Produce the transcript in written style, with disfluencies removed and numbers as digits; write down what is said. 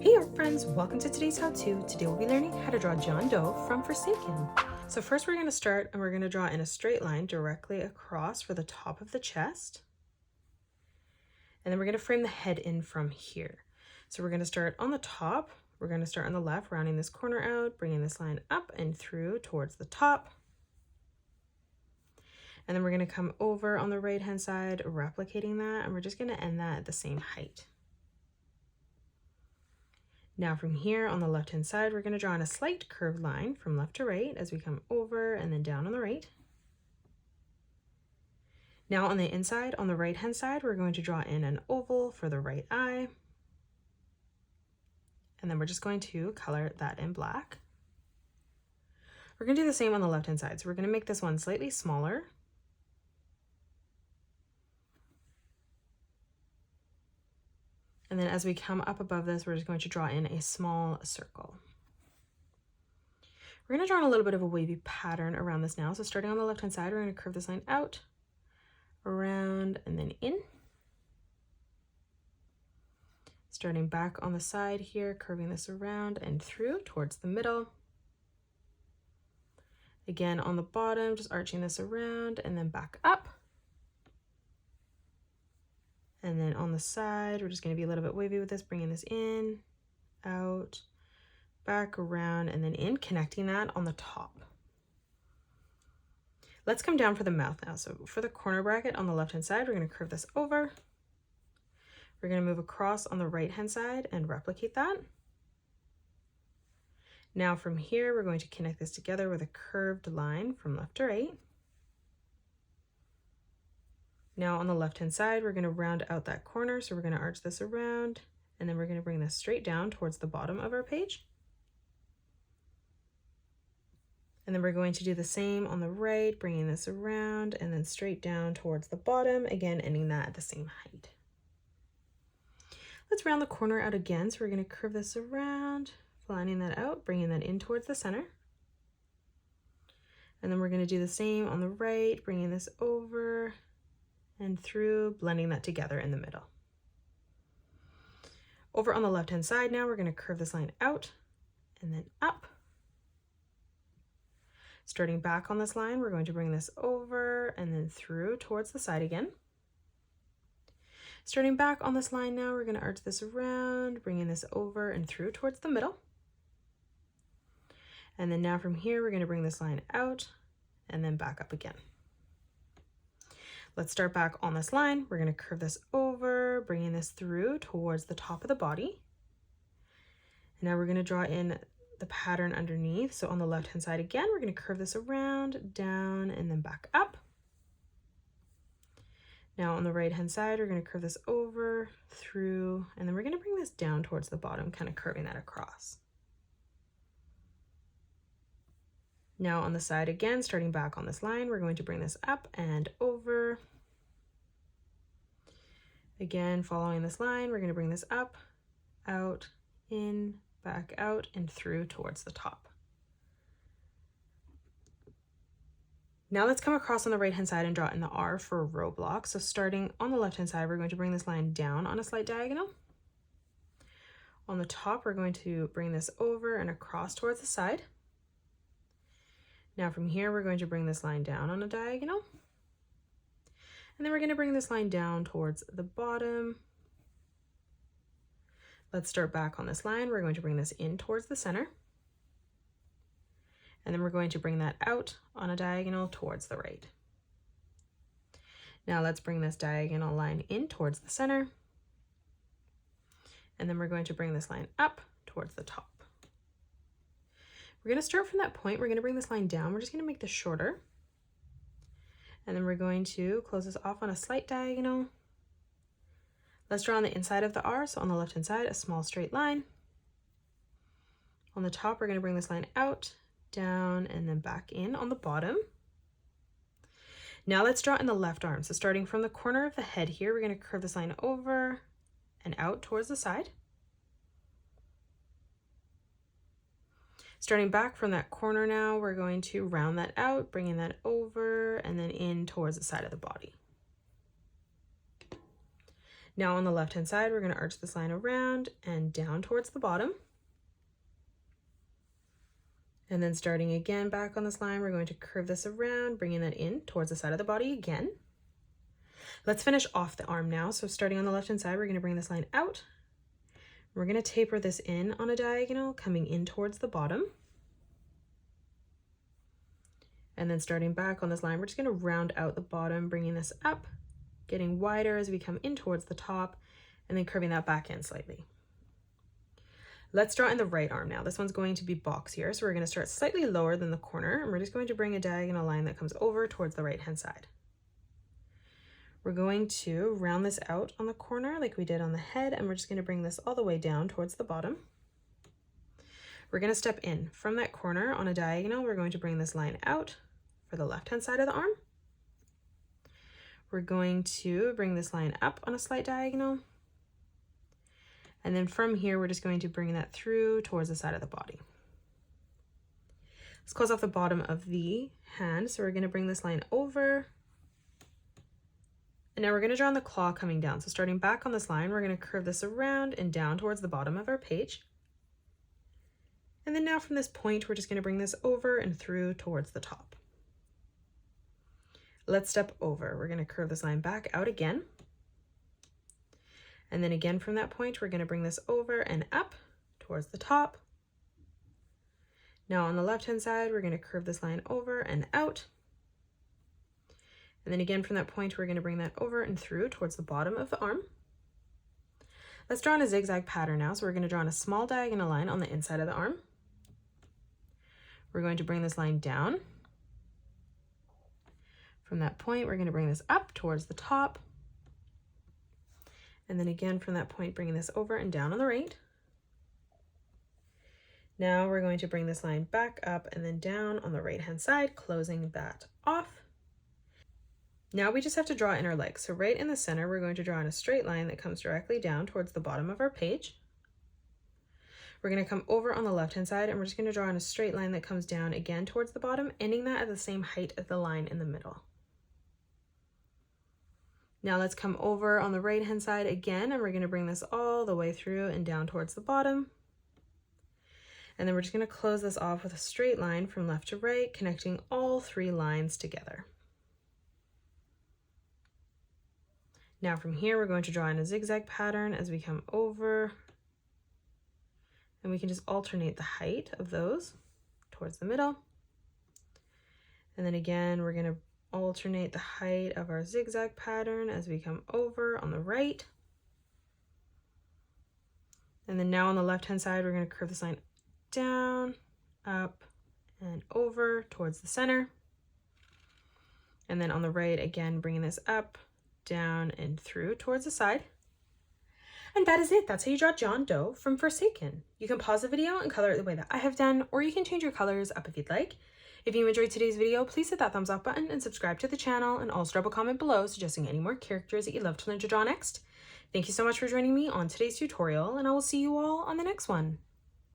Hey friends, welcome to today's how-to. Today we'll be learning how to draw John Doe from Forsaken. So first we're going to start and we're going to draw in a straight line directly across for the top of the chest. And then we're going to frame the head in from here. So we're going to start on the top. We're going to start on the left, rounding this corner out, bringing this line up and through towards the top. And then we're going to come over on the right hand side, replicating that, and we're just going to end that at the same height. Now from here on the left hand side, we're going to draw in a slight curved line from left to right as we come over and then down on the right. Now on the inside, on the right hand side, we're going to draw in an oval for the right eye. And then we're just going to color that in black. We're going to do the same on the left hand side. So we're going to make this one slightly smaller. And then as we come up above this, we're just going to draw in a small circle. We're going to draw in a little bit of a wavy pattern around this now. So starting on the left-hand side, we're going to curve this line out, around, and then in. Starting back on the side here, curving this around and through towards the middle. Again, on the bottom, just arching this around and then back up. And then on the side, we're just going to be a little bit wavy with this, bringing this in, out, back, around, and then in, connecting that on the top. Let's come down for the mouth now. So for the corner bracket on the left-hand side, we're going to curve this over. We're going to move across on the right-hand side and replicate that. Now from here, we're going to connect this together with a curved line from left to right. Now on the left-hand side, we're going to round out that corner. So we're going to arch this around, and then we're going to bring this straight down towards the bottom of our page. And then we're going to do the same on the right, bringing this around and then straight down towards the bottom, again, ending that at the same height. Let's round the corner out again. So we're going to curve this around, flattening that out, bringing that in towards the center. And then we're going to do the same on the right, bringing this over and through, blending that together in the middle. Over on the left-hand side now, we're going to curve this line out and then up. Starting back on this line, we're going to bring this over and then through towards the side again. Starting back on this line now, we're going to arch this around, bringing this over and through towards the middle. And then now from here, we're going to bring this line out and then back up again. Let's start back on this line. We're going to curve this over, bringing this through towards the top of the body. And now we're going to draw in the pattern underneath. So on the left-hand side again, we're going to curve this around, down, and then back up. Now on the right-hand side, we're going to curve this over, through, and then we're going to bring this down towards the bottom, kind of curving that across. Now on the side again, starting back on this line, we're going to bring this up and over. Again, following this line, we're going to bring this up, out, in, back out, and through towards the top. Now let's come across on the right-hand side and draw in the R for ROBLOX. So starting on the left-hand side, we're going to bring this line down on a slight diagonal. On the top, we're going to bring this over and across towards the side. Now from here, we're going to bring this line down on a diagonal. And then we're going to bring this line down towards the bottom. Let's start back on this line. We're going to bring this in towards the center. And then we're going to bring that out on a diagonal towards the right. Now let's bring this diagonal line in towards the center. And then we're going to bring this line up towards the top. We're going to start from that point. We're going to bring this line down. We're just going to make this shorter. And then we're going to close this off on a slight diagonal. Let's draw on the inside of the R. So on the left-hand side, a small straight line. On the top, we're going to bring this line out, down, and then back in on the bottom. Now let's draw in the left arm. So starting from the corner of the head here, we're going to curve this line over and out towards the side. Starting back from that corner now, we're going to round that out, bringing that over and then in towards the side of the body. Now on the left hand side, we're going to arch this line around and down towards the bottom. And then starting again back on this line, we're going to curve this around, bringing that in towards the side of the body again. Let's finish off the arm now. So starting on the left hand side, we're going to bring this line out. We're going to taper this in on a diagonal, coming in towards the bottom. And then starting back on this line, we're just going to round out the bottom, bringing this up, getting wider as we come in towards the top, and then curving that back in slightly. Let's draw in the right arm now. This one's going to be boxier, so we're going to start slightly lower than the corner, and we're just going to bring a diagonal line that comes over towards the right hand side. We're going to round this out on the corner like we did on the head, and we're just going to bring this all the way down towards the bottom. We're going to step in from that corner on a diagonal. We're going to bring this line out for the left hand side of the arm. We're going to bring this line up on a slight diagonal. And then from here, we're just going to bring that through towards the side of the body. Let's close off the bottom of the hand. So we're going to bring this line over. And now we're going to draw on the claw coming down. So starting back on this line, we're going to curve this around and down towards the bottom of our page. And then now from this point, we're just going to bring this over and through towards the top. Let's step over. We're going to curve this line back out again. And then again from that point, we're going to bring this over and up towards the top. Now on the left hand side, we're going to curve this line over and out. And then again from that point, we're going to bring that over and through towards the bottom of the arm. Let's draw in a zigzag pattern now. So we're going to draw in a small diagonal line on the inside of the arm. We're going to bring this line down. From that point, we're going to bring this up towards the top. And then again from that point, bringing this over and down on the right. Now we're going to bring this line back up and then down on the right hand side, closing that off. Now we just have to draw in our legs. So right in the center, we're going to draw in a straight line that comes directly down towards the bottom of our page. We're going to come over on the left hand side, and we're just going to draw in a straight line that comes down again towards the bottom, ending that at the same height as the line in the middle. Now let's come over on the right hand side again, and we're going to bring this all the way through and down towards the bottom. And then we're just going to close this off with a straight line from left to right, connecting all three lines together. Now from here, we're going to draw in a zigzag pattern as we come over, and we can just alternate the height of those towards the middle. And then again, we're going to alternate the height of our zigzag pattern as we come over on the right. And then now on the left hand side, we're going to curve this line down, up, and over towards the center. And then on the right, again, bringing this up, down, and through towards the side. And that is it. That's how you draw John Doe from Forsaken. You can pause the video and color it the way that I have done, or you can change your colors up if you'd like. If you enjoyed today's video, please hit that thumbs up button and subscribe to the channel, and also drop a comment below suggesting any more characters that you'd love to learn to draw next. Thank you so much for joining me on today's tutorial, and I will see you all on the next one.